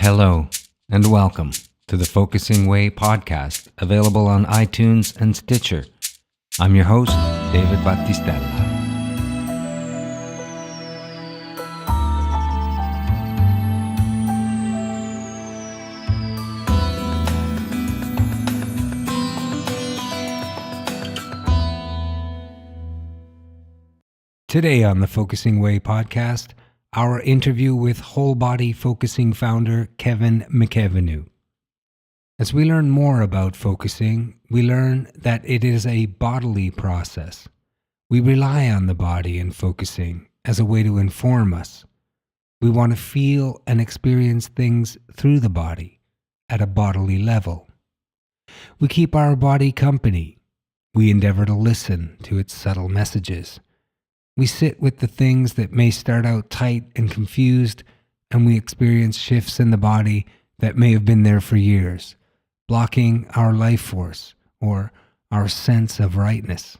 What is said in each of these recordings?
Hello, and welcome to the Focusing Way podcast, available on iTunes and Stitcher. I'm your host, David Battistella. Today on the Focusing Way podcast, our interview with Wholebody Focusing founder Kevin McEvenue. As we learn more about focusing, we learn that it is a bodily process. We rely on the body in focusing as a way to inform us. We want to feel and experience things through the body at a bodily level. We keep our body company. We endeavor to listen to its subtle messages. We sit with the things that may start out tight and confused, and we experience shifts in the body that may have been there for years, blocking our life force or our sense of rightness.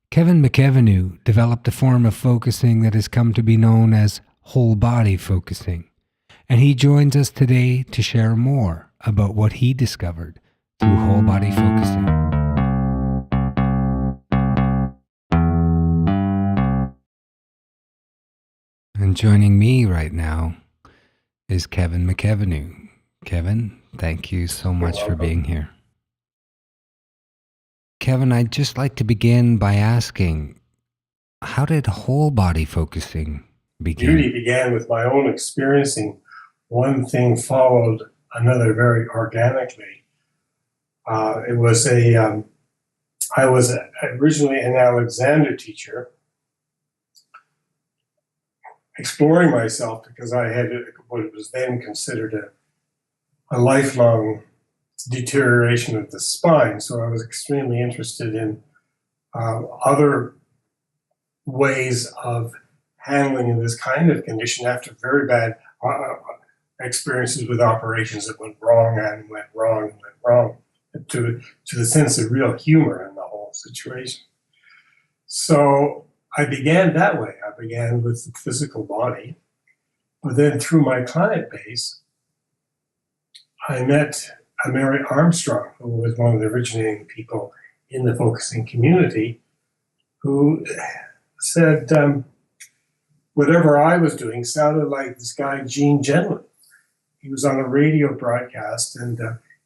Kevin McEvenue developed a form of focusing that has come to be known as Wholebody Focusing, and he joins us today to share more about what he discovered through Wholebody Focusing. And joining me right now is Kevin McEvenue. Kevin, thank you so much for being here. Kevin, I'd just like to begin by asking, how did Wholebody Focusing begin? It really began with my own experiencing. One thing followed another very organically. I was originally an Alexander teacher, exploring myself because I had what was then considered a lifelong deterioration of the spine. So I was extremely interested in other ways of handling this kind of condition after very bad experiences with operations that went wrong, to the sense of real humor in the whole situation. So I began that way. I began with the physical body, but then through my client base, I met Mary Armstrong, who was one of the originating people in the focusing community, who said whatever I was doing sounded like this guy, Gene Genlin. He was on a radio broadcast, and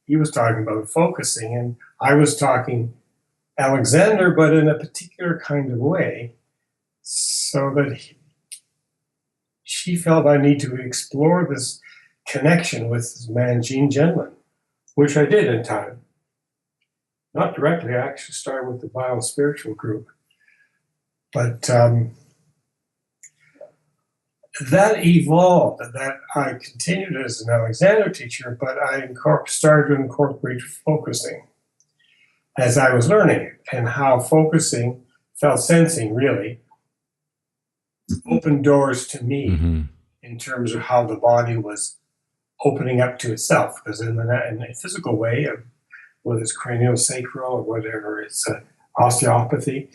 he was talking about focusing, and I was talking Alexander, but in a particular kind of way, so that she felt I need to explore this connection with this man, Gene Genlin, which I did in time. Not directly, I actually started with the bio-spiritual group. But that evolved, that I continued as an Alexander teacher, but I started to incorporate focusing as I was learning it, and how focusing, sensing really, opened doors to me in terms of how the body was opening up to itself. Because in a physical way, whether it's craniosacral or whatever, it's osteopathy,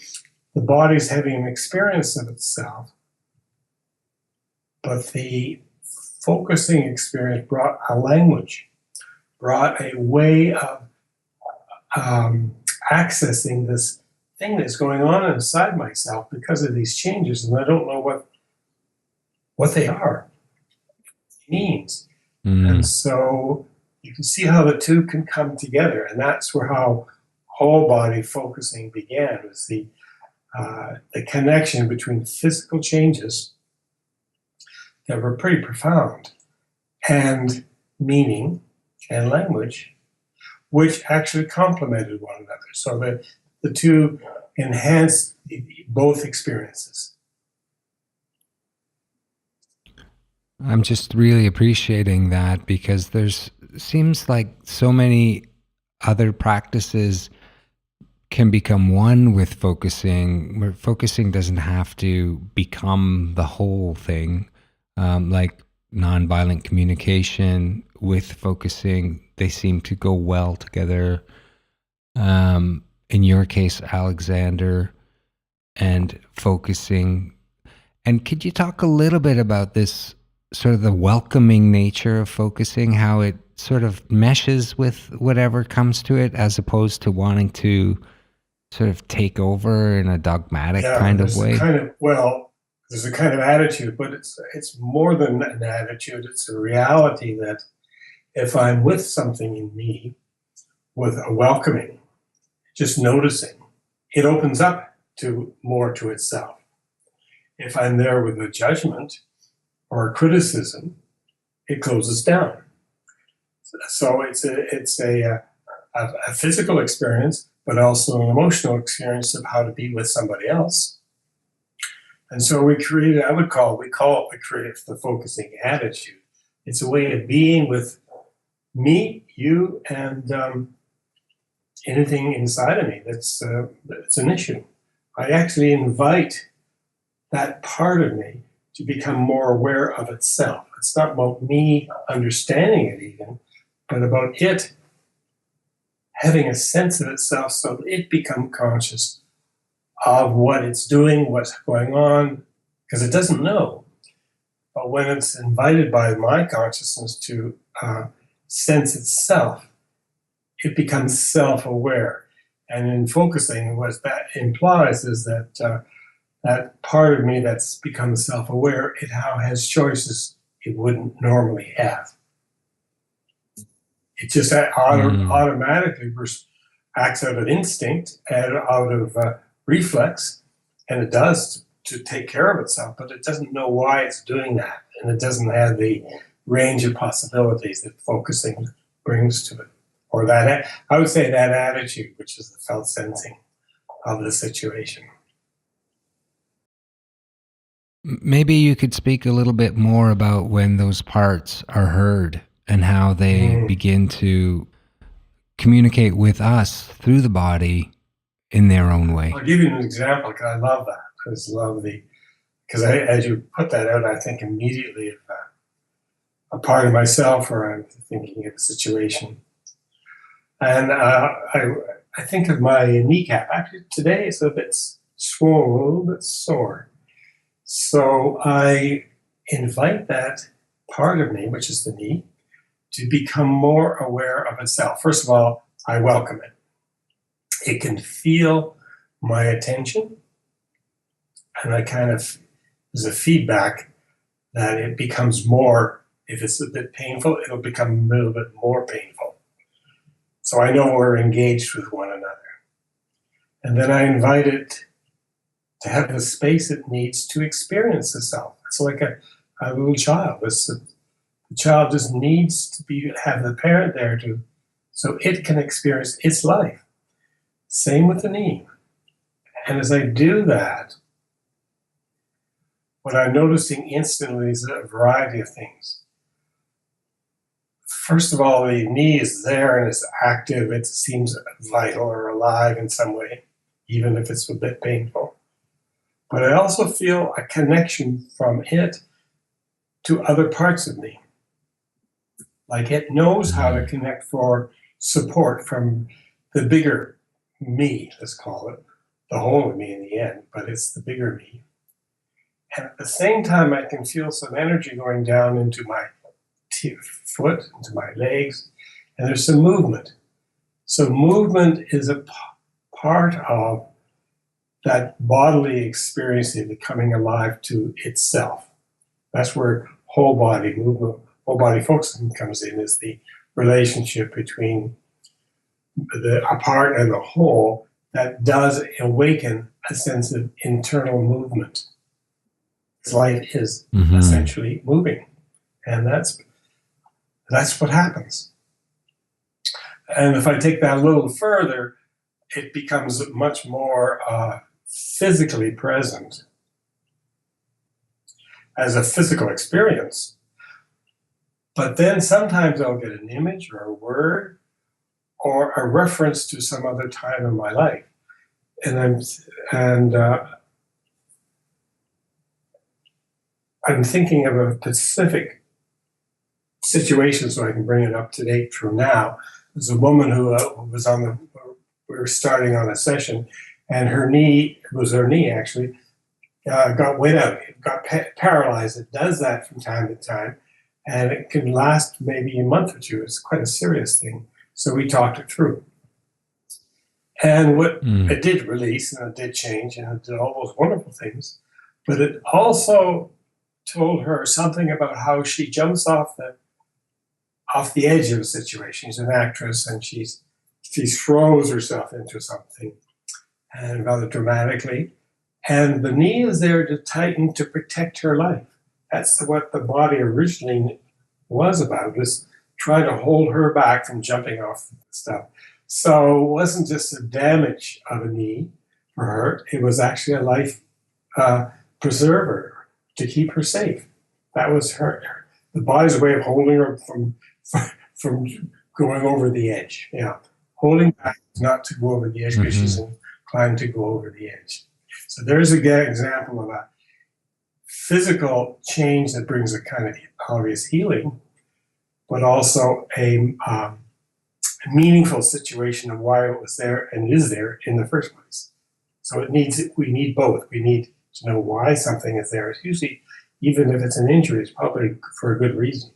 the body's having an experience of itself. But the focusing experience brought a language, brought a way of accessing this thing that's going on inside myself because of these changes, and I don't know what they are, it means. And so you can see how the two can come together, and that's where how Wholebody Focusing began, was the connection between physical changes that were pretty profound and meaning and language, which actually complemented one another, so that the two enhanced both experiences. I'm just really appreciating that, because seems like so many other practices can become one with focusing, where focusing doesn't have to become the whole thing. Like nonviolent communication with focusing, they seem to go well together. In your case, Alexander and focusing. And could you talk a little bit about this sort of the welcoming nature of focusing, how it sort of meshes with whatever comes to it, as opposed to wanting to sort of take over in a dogmatic Yeah, kind of way? there's a kind of attitude, but it's more than an attitude. It's a reality that if I'm with something in me, with a welcoming, just noticing, it opens up to more to itself. If I'm there with a judgment or a criticism, it closes down. So it's a physical experience, but also an emotional experience of how to be with somebody else. And so we created, we call it the focusing attitude. It's a way of being with me, you, and anything inside of me that's an issue. I actually invite that part of me to become more aware of itself. It's not about me understanding it even, but about it having a sense of itself so that it becomes conscious of what it's doing, what's going on, because it doesn't know. But when it's invited by my consciousness to sense itself, it becomes self-aware. And in focusing, what that implies is that that part of me that's become self-aware, it now has choices it wouldn't normally have. It just automatically acts out of instinct and out of reflex, and it does to take care of itself, but it doesn't know why it's doing that, and it doesn't have the range of possibilities that focusing brings to it. Or that, I would say that attitude, which is the felt sensing of the situation. Maybe you could speak a little bit more about when those parts are heard and how they begin to communicate with us through the body in their own way. I'll give you an example because I love that. As you put that out, I think immediately of a part of myself, or I'm thinking of a situation. And I think of my kneecap. Actually, today it's a bit swollen, a little bit sore. So I invite that part of me, which is the knee, to become more aware of itself. First of all, I welcome it. It can feel my attention, and there's a feedback that it becomes more, if it's a bit painful, it'll become a little bit more painful. So I know we're engaged with one another. And then I invite it to have the space it needs to experience itself. It's like a little child. The child just needs to have the parent there so it can experience its life. Same with the knee. And as I do that, what I'm noticing instantly is a variety of things. First of all, the knee is there and it's active. It seems vital or alive in some way, even if it's a bit painful. But I also feel a connection from it to other parts of me. Like it knows how to connect for support from the bigger me, let's call it, the whole of me in the end, but it's the bigger me. And at the same time, I can feel some energy going down into my foot, into my legs, and there's some movement. So movement is a part of that bodily experience of coming alive to itself. That's where whole body movement, whole body focusing comes in, is the relationship between a part and the whole that does awaken a sense of internal movement. Life is essentially moving, and that's what happens. And if I take that a little further, it becomes much more physically present as a physical experience. But then sometimes I'll get an image or a word or a reference to some other time in my life, and I'm thinking of a specific situation, so I can bring it up to date from now. There's a woman who was we were starting on a session, and her knee actually, got weight out of me, got paralyzed. It does that from time to time, and it can last maybe a month or two. It's quite a serious thing. So we talked it through. And what it did release, and it did change, and it did all those wonderful things, but it also told her something about how she jumps off the edge of a situation. She's an actress, and she throws herself into something, and rather dramatically. And the knee is there to tighten to protect her life. That's what the body originally was about, was try to hold her back from jumping off stuff. So it wasn't just a damage of a knee for her, it was actually a life preserver to keep her safe. That was the body's way of holding her from going over the edge. Yeah, holding back not to go over the edge because she's inclined to go over the edge. So there's a good example of a physical change that brings a kind of obvious healing, but also a meaningful situation of why it was there and is there in the first place. So we need both. We need to know why something is there. It's usually, even if it's an injury, it's probably for a good reason.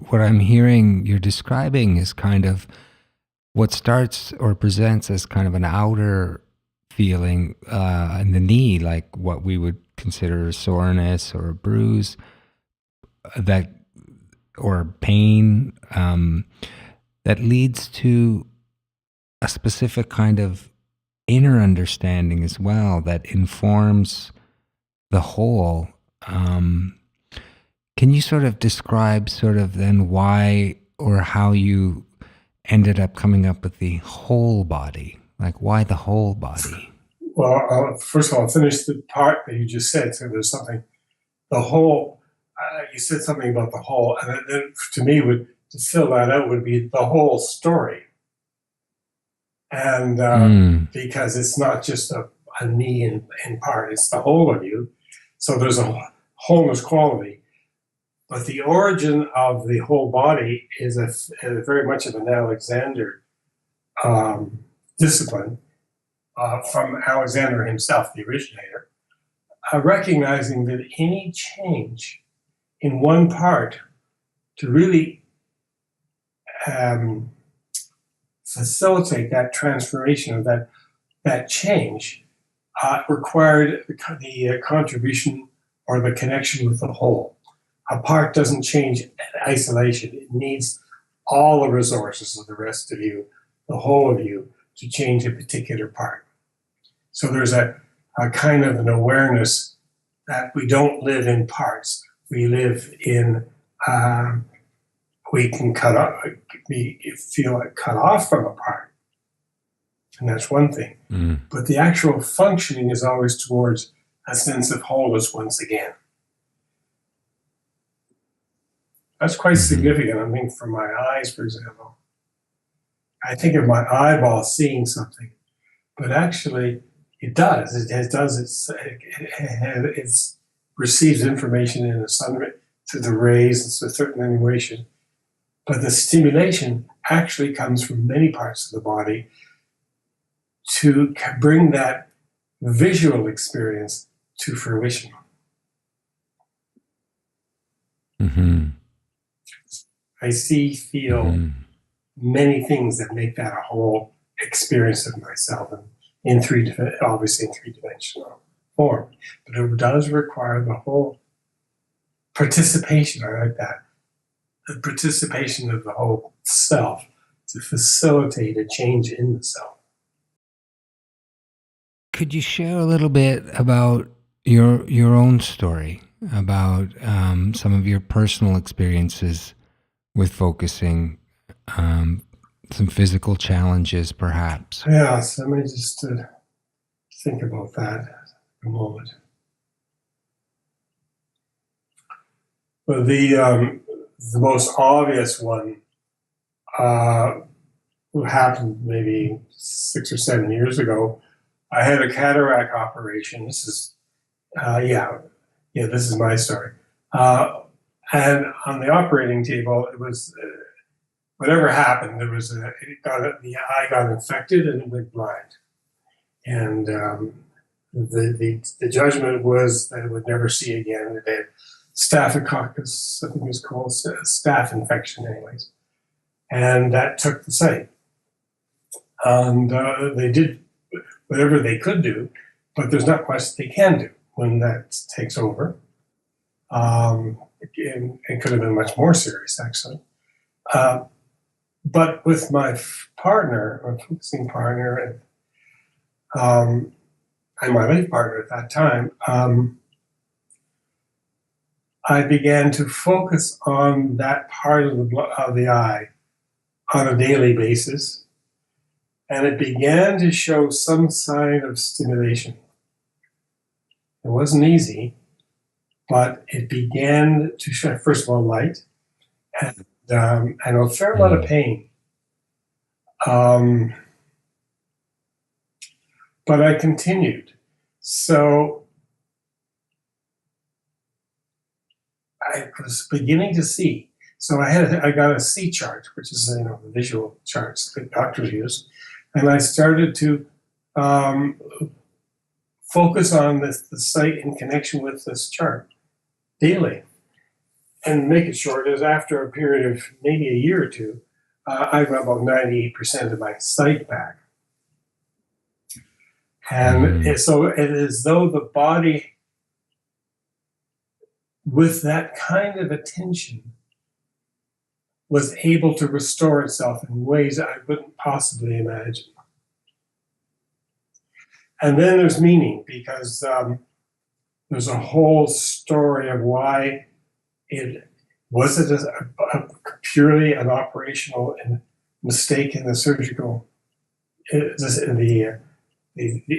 What I'm hearing you're describing is kind of what starts or presents as kind of an outer feeling in the knee, like what we would consider a soreness or a bruise, or pain, that leads to a specific kind of inner understanding as well that informs the whole. Can you sort of describe sort of then why or how you ended up coming up with the whole body? Like, why the whole body? Well, first of all, I'll finish the part that you just said. So there's something, the whole, you said something about the whole, and then to me, to fill that out would be the whole story. And because it's not just a knee in part, it's the whole of you. So there's a wholeness quality. But the origin of the whole body is a very much of an Alexander discipline from Alexander himself, the originator, recognizing that any change in one part to really facilitate that transformation of that change required the contribution or the connection with the whole. A part doesn't change in isolation. It needs all the resources of the rest of you, the whole of you, to change a particular part. So there's a kind of an awareness that we don't live in parts. We live in, we can feel like cut off from a part. And that's one thing. But the actual functioning is always towards a sense of wholeness once again. That's quite significant. I mean, for my eyes, for example, I think of my eyeball seeing something, but actually it does. It receives information in the sun through the rays. It's a certain animation, but the stimulation actually comes from many parts of the body to bring that visual experience to fruition. I feel many things that make that a whole experience of myself, and obviously in three-dimensional form. But it does require the whole participation. I like that. The participation of the whole self to facilitate a change in the self. Could you share a little bit about your own story, about some of your personal experiences with focusing, some physical challenges, perhaps? Yeah, so let me just think about that a moment. Well, the most obvious one happened maybe 6 or 7 years ago. I had a cataract operation. This is, this is my story. And on the operating table, it was whatever happened. The eye got infected and it went blind. And the judgment was that it would never see again. It had staphylococcus, I think it was called, staph infection, anyways. And that took the sight. And they did whatever they could do, but there's not much they can do when that takes over. It could have been much more serious, actually. But with my partner, my focusing partner, and my life partner at that time, I began to focus on that part of the eye on a daily basis, and it began to show some sign of stimulation. It wasn't easy, but it began to show, first of all, light, and a fair amount of pain. But I continued. So I was beginning to see. So I got a C chart, which is the visual charts that doctors use, and I started to focus on the sight in connection with this chart daily. And make it short, is after a period of maybe a year or two, I got about 98% of my sight back. And so it is though the body, with that kind of attention, was able to restore itself in ways I couldn't possibly imagine. And then there's meaning, because there's a whole story of why it was purely an operational mistake in the surgical. The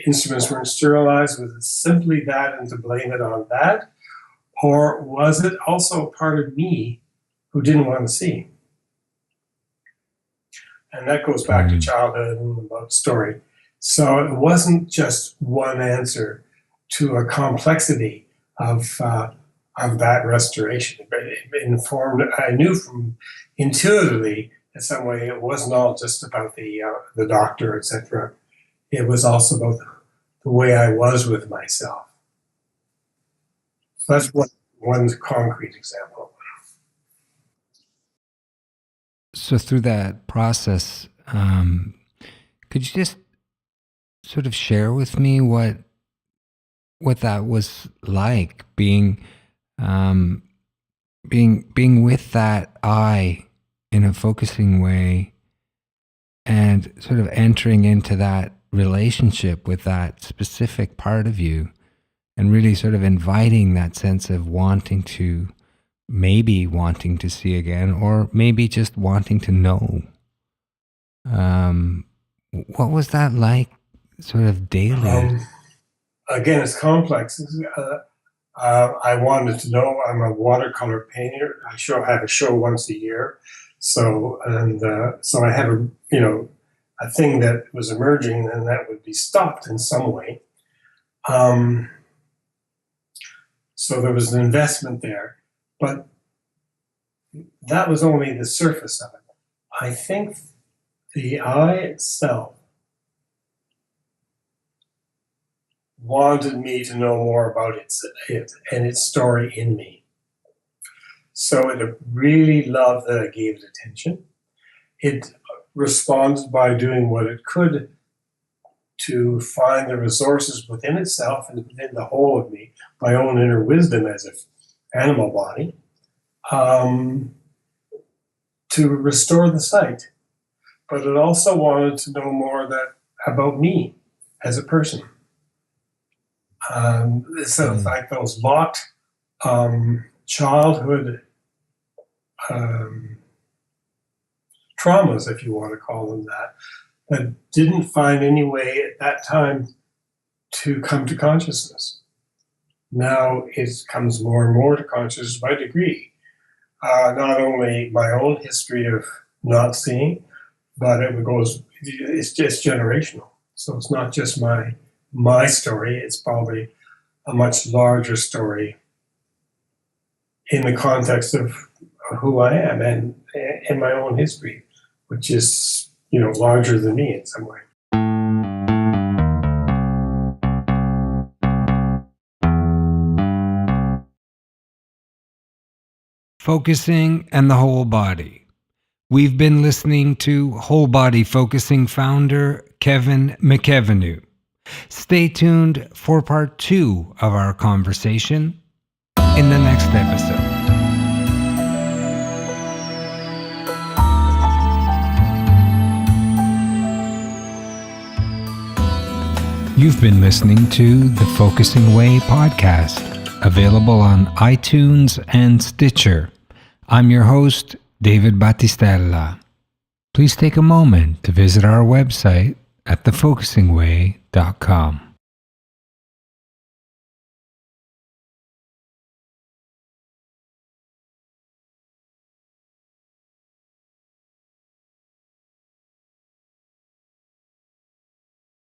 instruments weren't sterilized. Was it simply that, and to blame it on that, or was it also part of me who didn't want to see? And that goes back to childhood and about story. So it wasn't just one answer to a complexity of that restoration. But it informed, I knew from intuitively in some way it wasn't all just about the doctor, etc. It was also about the way I was with myself. So that's one concrete example. So through that process, could you just sort of share with me what that was like, being with that eye in a focusing way, and sort of entering into that relationship with that specific part of you, and really sort of inviting that sense of wanting to see again, or maybe just wanting to know. What was that like, sort of daily? Again, it's complex. I wanted to know. I'm a watercolor painter. I have a show once a year, so I have a thing that was emerging, and that would be stopped in some way. So there was an investment there, but that was only the surface of it. I think the eye itself wanted me to know more about it and its story in me. So it really loved that I gave it attention. It responded by doing what it could to find the resources within itself and within the whole of me, my own inner wisdom as an animal body, to restore the sight. But it also wanted to know more about me as a person. So like those locked childhood traumas, if you want to call them that didn't find any way at that time to come to consciousness. Now it comes more and more to consciousness by degree. Not only my own history of not seeing, but it's just generational. So it's not just my story, it's probably a much larger story in the context of who I am and in my own history, which is, larger than me in some way. focusing, and the whole body. We've been listening to Wholebody Focusing founder Kevin McEvenue. Stay tuned for part 2 of our conversation in the next episode. You've been listening to the Focusing Way podcast, available on iTunes and Stitcher. I'm your host, David Battistella. Please take a moment to visit our website at thefocusingway.com.